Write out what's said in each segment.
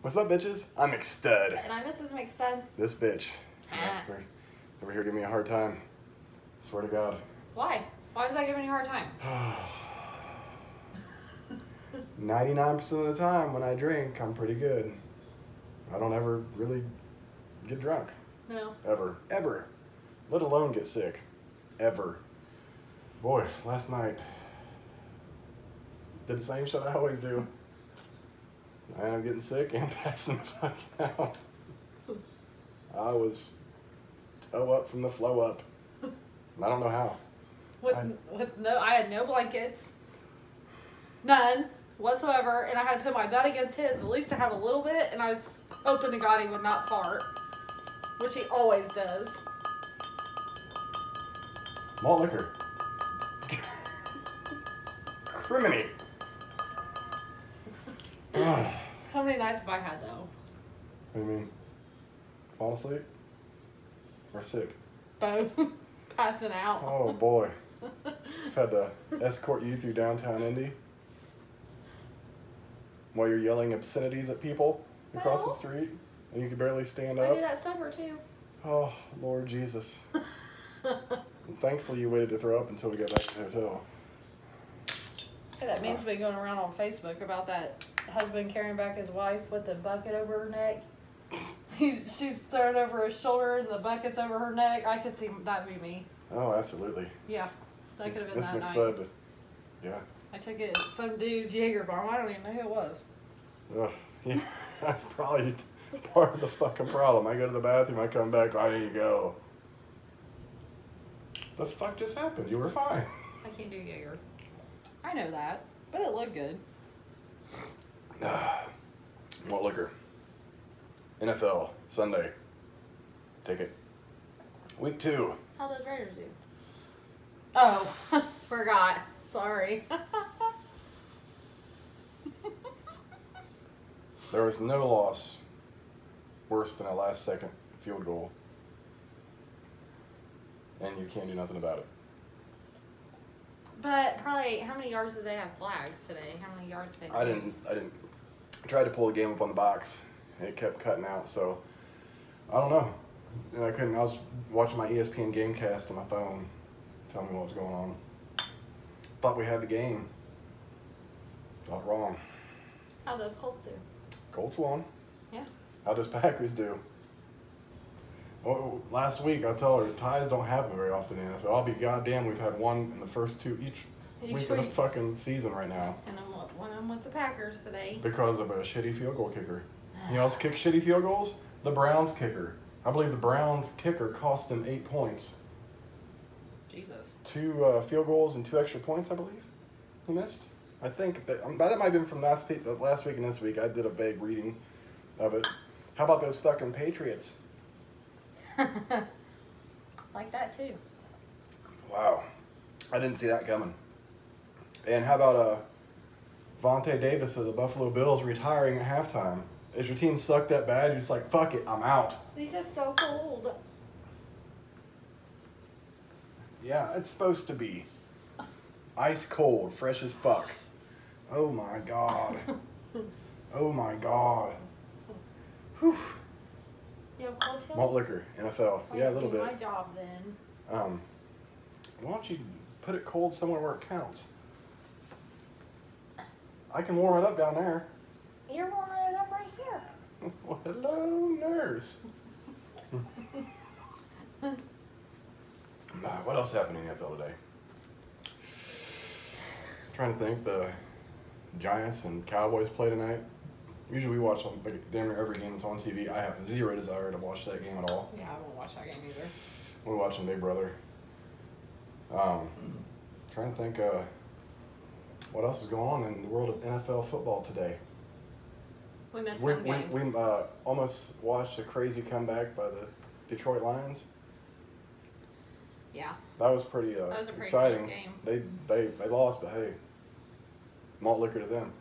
What's up, bitches? I'm McStud. And I'm Mrs. McStud. This bitch. Over here giving me a hard time. Swear to God. Why? Why was I giving you a hard time? 99% of the time when I drink, I'm pretty good. I don't ever really get drunk. No. Ever. Ever. Let alone get sick. Ever. Boy, last night, did the same shit I always do. I am getting sick and passing the fuck out. I was toe up from the flow up. I don't know how. I had no blankets. None whatsoever. And I had to put my butt against his, at least to have a little bit. And I was hoping to God he would not fart. Which he always does. Malt liquor. Criminy. How many nights have I had, though? What do you mean? Fall asleep? Or sick? Both. Passing out. Oh, boy. I've had to escort you through downtown Indy while you're yelling obscenities at people across the street and you can barely stand up. I do that sober, too. Oh, Lord Jesus. Thankfully, you waited to throw up until we got back to the hotel. Hey, that meme's been going around on Facebook about that husband carrying back his wife with the bucket over her neck. She's thrown over his shoulder and the bucket's over her neck. I could see that be me. Oh, absolutely. Yeah, that could have been This that mixed night. up. Yeah. I took it some dude's Jaeger bomb. I don't even know who it was. Ugh. Yeah, that's probably part of the fucking problem. I go to the bathroom, I come back, I need to go. The fuck just happened? You were fine. I can't do Jaeger. I know that, but it looked good. Malt liquor. NFL, Sunday. Ticket. Week 2. How those Raiders do? Oh, forgot. Sorry. There was no loss worse than a last-second field goal. And you can't do nothing about it. But probably, how many yards did they have flags today? How many yards did they I didn't try to pull the game up on the box. It kept cutting out, so I don't know. And I was watching my ESPN Gamecast on my phone, tell me what was going on. Thought we had the game. Thought wrong. How'd those Colts do? Colts won. Yeah. How does Packers do? Oh, last week I told her ties don't happen very often in the NFL. I'll be goddamn, we've had one in the first two each week of the fucking season right now. And one of them was the Packers today. Because of a shitty field goal kicker. You know who else kicks shitty field goals? The Browns kicker. I believe the Browns kicker cost them 8 points. Jesus. 2 field goals and 2 extra points, I believe. He missed. I think that might have been from last week and this week. I did a vague reading of it. How about those fucking Patriots? Like that too. Wow. I didn't see that coming. And how about Vontae Davis of the Buffalo Bills retiring at halftime? If your team sucked that bad, you're just like, fuck it, I'm out. These are so cold. Yeah, it's supposed to be. Ice cold, fresh as fuck. Oh my God. Oh my God. Whew. You have cold chills? Malt liquor, NFL. Yeah, a little bit. My job then. Why don't you put it cold somewhere where it counts? I can warm it up down there. You're warming it up right here. Well, hello, nurse. What else happened in the NFL today? Trying to think. The Giants and Cowboys play tonight. Usually we watch damn near every game that's on TV. I have zero desire to watch that game at all. Yeah, I won't watch that game either. We're watching Big Brother. Trying to think what else is going on in the world of NFL football today. We missed some games. We almost watched a crazy comeback by the Detroit Lions. Yeah. That was pretty that was a pretty exciting. close game. They lost, but hey, malt liquor to them.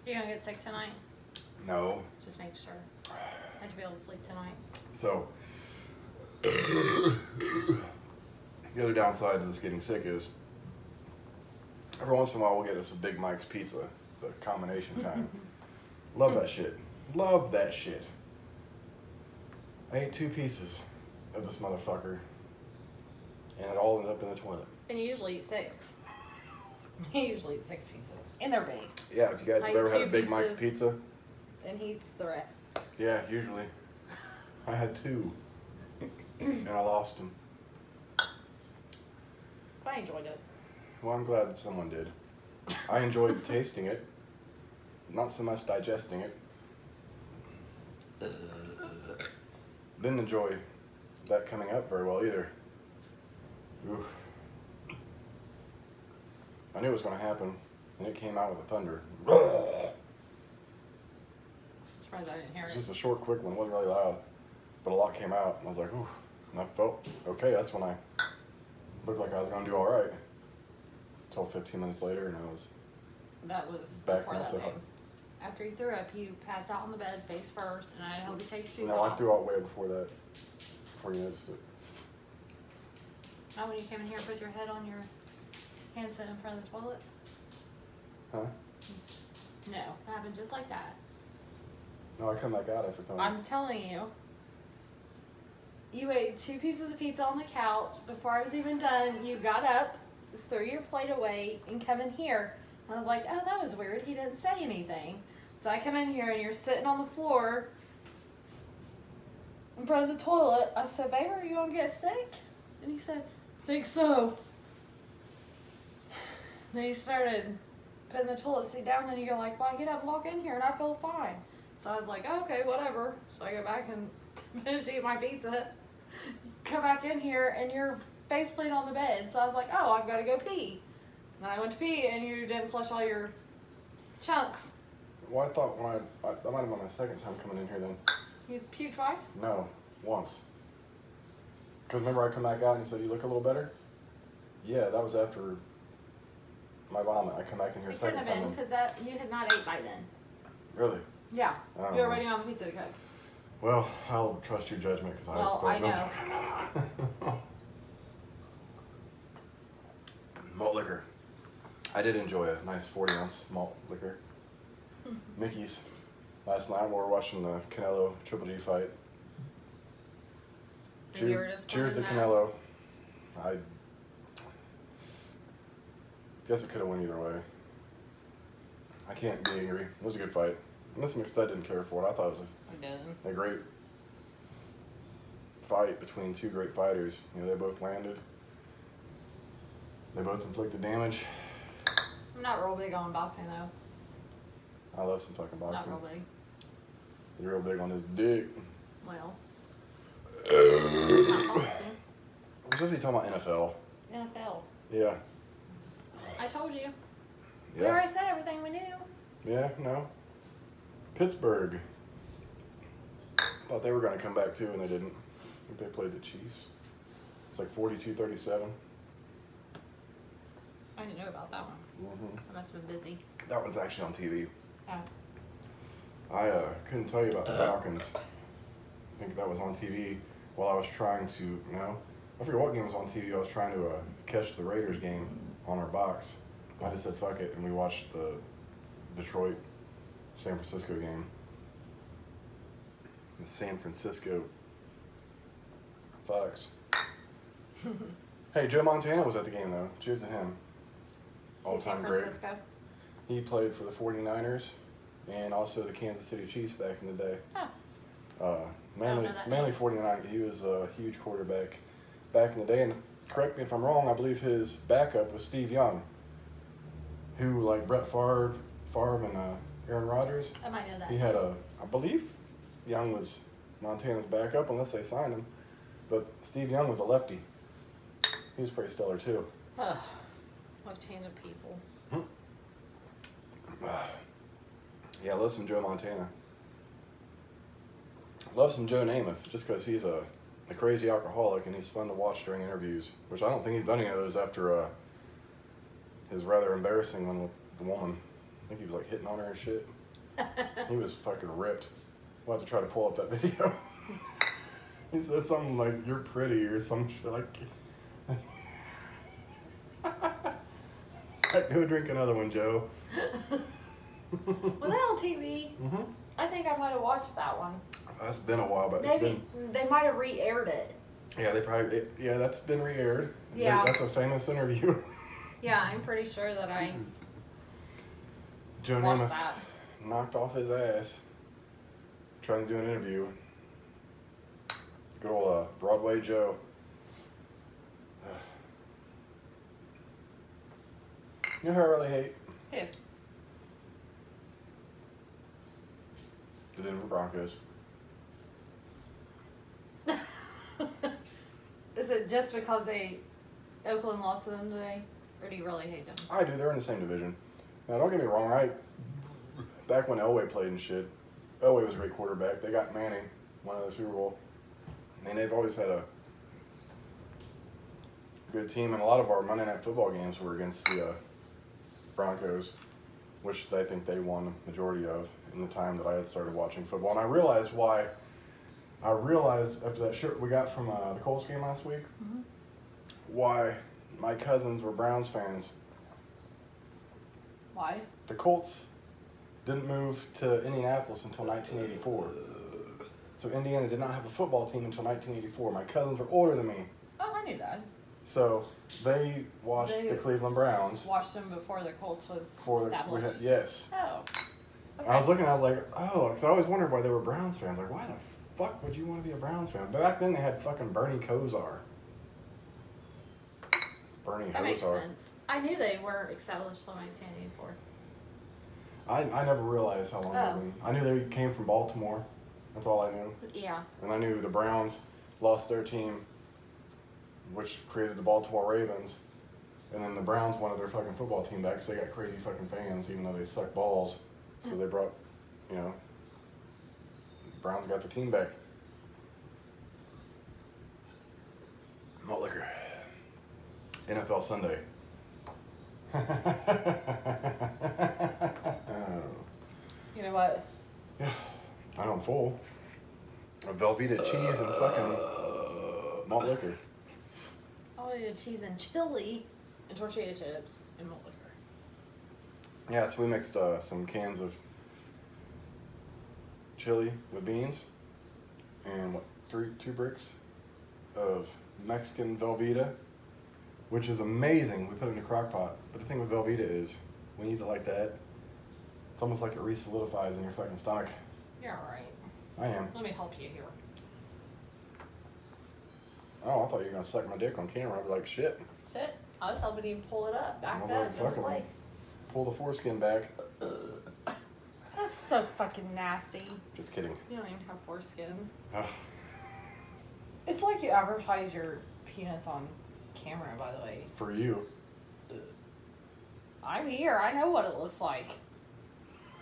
You gonna get sick tonight? No. Just make sure. I have to be able to sleep tonight. So, the other downside to this getting sick is Every once in a while, we'll get us a Big Mike's pizza, the combination kind. Love that shit. Love that shit. I ate 2 pieces of this motherfucker, and it all ended up in the toilet. And you usually eat 6. You usually eat 6 pieces, and they're big. Yeah, if you guys I have ever eat had a 2 Big Mike's pieces. pizza. And he eats the rest. Yeah, usually. I had 2, and I lost them. I enjoyed it. Well, I'm glad that someone did. I enjoyed tasting it, not so much digesting it. Didn't enjoy that coming up very well either. Oof. I knew it was going to happen, and it came out with a thunder. Surprised I didn't hear It's it. just a short, quick one. It wasn't really loud, but a lot came out. And I was like, ooh. And I felt okay. That's when I looked like I was going to do all right. Until 15 minutes later, and I was That was back before that myself game. up. After you threw up, you passed out on the bed face first, and I helped you take your shoes No, off. I threw out way before that. Before you noticed it. Not when you came in here and put your head on your handset in front of the toilet? Huh? No, it happened just like that. No, I come back out after telling I'm telling you. You ate 2 pieces of pizza on the couch. Before I was even done, you got up, threw your plate away, and come in here. And I was like, oh, that was weird. He didn't say anything. So I come in here, and you're sitting on the floor in front of the toilet. I said, babe, are you going to get sick? And he said, think so. Then he started putting the toilet seat down, and you're like, well, I get up and walk in here, and I feel fine. So I was like, oh, okay, whatever. So I go back and finish eating my pizza. Come back in here, and you're face plant on the bed. So I was like, oh, I've got to go pee. And then I went to pee, and you didn't flush all your chunks. Well, I thought when that might have been my second time coming in here then. You puked twice? No, once. Because remember I come back out and you said, you look a little better? Yeah, that was after my vomit. I come back in here It second couldn't have time. been, because you had not ate by then. Really? Yeah. I don't You were know. waiting on the pizza to cook. Well, I'll trust your judgment because Well, I know. Malt liquor. I did enjoy a nice 40-ounce malt liquor. Mickey's. Last night we were watching the Canelo Triple G fight. And you were just Cheers to playing that? Canelo. I guess it could have went either way. I can't be angry. It was a good fight. And this McStud didn't care for it. I thought it was I didn't. a great fight between 2 great fighters. You know, they both landed. They both inflicted damage. I'm not real big on boxing, though. I love some fucking Not boxing. real big. You're real big on his dick. Well. Not boxing. I'm supposed to be talking about NFL. NFL. Yeah. I told you. We Yeah. already said everything we knew. Yeah, no. Pittsburgh. Thought they were going to come back too, and they didn't. I think they played the Chiefs. It's like 42-37. I didn't know about that one. Mm-hmm. I must have been busy. That one's actually on TV. Oh. I couldn't tell you about the Falcons. I think that was on TV while I was trying to, I forget what game was on TV. I was trying to catch the Raiders game on our box. I just said fuck it, and we watched the Detroit-San Francisco game. The San Francisco Fox. Hey, Joe Montana was at the game though. Cheers to him. All-time San great. Francisco. He played for the 49ers and also the Kansas City Chiefs back in the day. Oh. Mainly know that 49ers. He was a huge quarterback back in the day. And correct me if I'm wrong, I believe his backup was Steve Young, who, like Brett Favre and Aaron Rodgers, I might know that. he had I believe Young was Montana's backup unless they signed him. But Steve Young was a lefty. He was pretty stellar too. Ugh. Left-handed people. Yeah, I love some Joe Montana. Love some Joe Namath, just because he's a crazy alcoholic and he's fun to watch during interviews, which I don't think he's done any of those after his rather embarrassing one with the woman. I think he was like hitting on her and shit. He was fucking ripped. We'll have to try to pull up that video. He said something like, "You're pretty," or some shit like. Go drink another one, Joe. Was that on TV? Mm-hmm. I think I might have watched that one. That's been a while, but Maybe they might have re-aired it. yeah, they probably that's been re-aired. Yeah. That's a famous interview. Yeah, I'm pretty sure that I Joe watched Namath that. knocked off his ass trying to do an interview. Good old Broadway Joe. You know who I really hate? Who? The Denver Broncos. Is it just because Oakland lost to them today? Or do you really hate them? I do. They're in the same division. Now, don't get me wrong. Back when Elway played and shit, Elway was a great quarterback. They got Manning, won the Super Bowl. I mean, they've always had a good team, and a lot of our Monday Night Football games were against the Broncos, which I think they won the majority of in the time that I had started watching football. And I realized why. I realized after that shirt we got from the Colts game last week, why my cousins were Browns fans. Why? The Colts didn't move to Indianapolis until 1984. So Indiana did not have a football team until 1984. My cousins were older than me. Oh, I knew that. So they watched the Cleveland Browns. Watched them before the Colts was established. Yes. Oh. Okay. I was looking, I was like, oh, because I always wondered why they were Browns fans. Like, why the fuck would you want to be a Browns fan? But back then they had fucking Bernie Kosar. Bernie That makes Kosar. sense. I knew they were established in 1984. I never realized how long they've been. I knew they came from Baltimore. That's all I knew. Yeah. And I knew the Browns lost their team, which created the Baltimore Ravens. And then the Browns wanted their fucking football team back because they got crazy fucking fans, even though they suck balls. So they brought, the Browns got their team back. Malt liquor. NFL Sunday. You know what? Yeah, I know I'm full. A Velveeta cheese and fucking malt liquor. I wanted cheese and chili and tortilla chips and malt liquor. Yeah, so we mixed some cans of chili with beans and two bricks of Mexican Velveeta, which is amazing. We put it in a crock pot. But the thing with Velveeta is, when you eat it like that, it's almost like it re-solidifies in your fucking stomach. You're alright. I am. Let me help you here. Oh, I thought you were going to suck my dick on camera. I'd be like, shit. Shit. I was helping you pull it up. Back I was up like, in fucking place. pull the foreskin back. That's so fucking nasty. Just kidding. You don't even have foreskin. Ugh. It's like you advertise your penis on camera, by the way. For you. I'm here. I know what it looks like.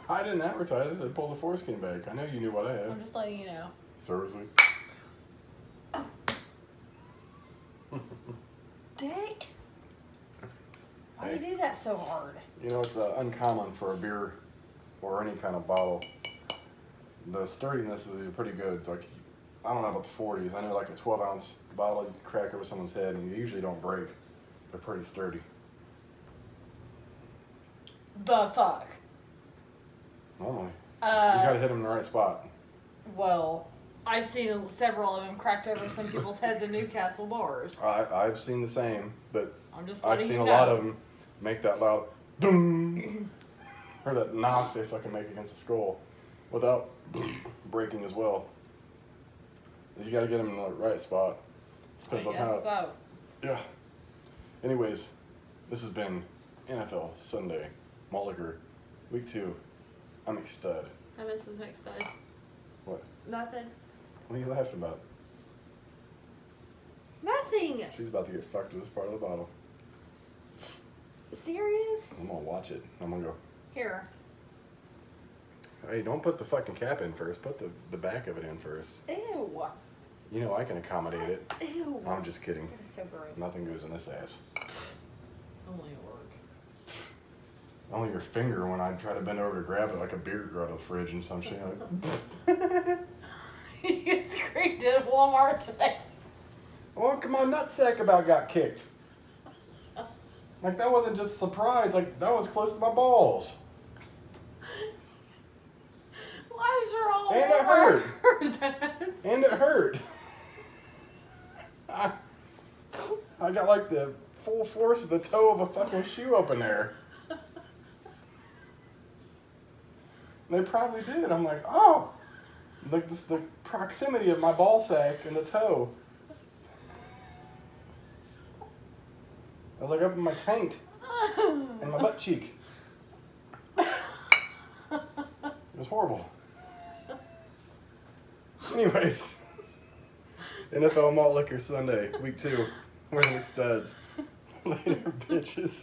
I didn't advertise. I said pull the foreskin back. I know you knew what I have. I'm just letting you know. Seriously. Dick. Why do you do that so hard? You know, it's uncommon for a beer or any kind of bottle. The sturdiness is pretty good. Like, I don't know about the 40s. I know like a 12-ounce bottle you can crack over someone's head and you usually don't break. They're pretty sturdy. The fuck? Normally. You gotta hit them in the right spot. Well, I've seen several of them cracked over some people's heads in Newcastle bars. I've seen the same, but I'm just I've letting seen you a know. lot of them make that loud boom, or that knock they fucking make against the skull without breaking as well. You gotta get them in the right spot. I Depends on guess how. so. Yeah. Anyways, this has been NFL Sunday Malt Liquor, week 2. I'm excited. I miss this next side. What? Nothing. What are you laughing about? Nothing. She's about to get fucked to this part of the bottle. Serious? I'm gonna watch it. I'm gonna go. Here. Hey, don't put the fucking cap in first. Put the back of it in first. Ew. You know I can accommodate it. Ew. I'm just kidding. That is so gross. Nothing goes in this ass. Only at work. Only your finger when I try to bend over to grab it like a beer out of the fridge and some shit. Like, You screamed at Walmart today. oh, come on, nutsack about got kicked. Like, that wasn't just a surprise. Like, that was close to my balls. Why is your all And it hurt. And it hurt. I got like the full force of the toe of a fucking shoe up in there. They probably did. I'm like, oh, like this, the proximity of my ball sack and the toe. I was like up in my taint and my butt cheek. It was horrible. Anyways, NFL Malt Liquor Sunday, week 2. We're the studs. Later, bitches.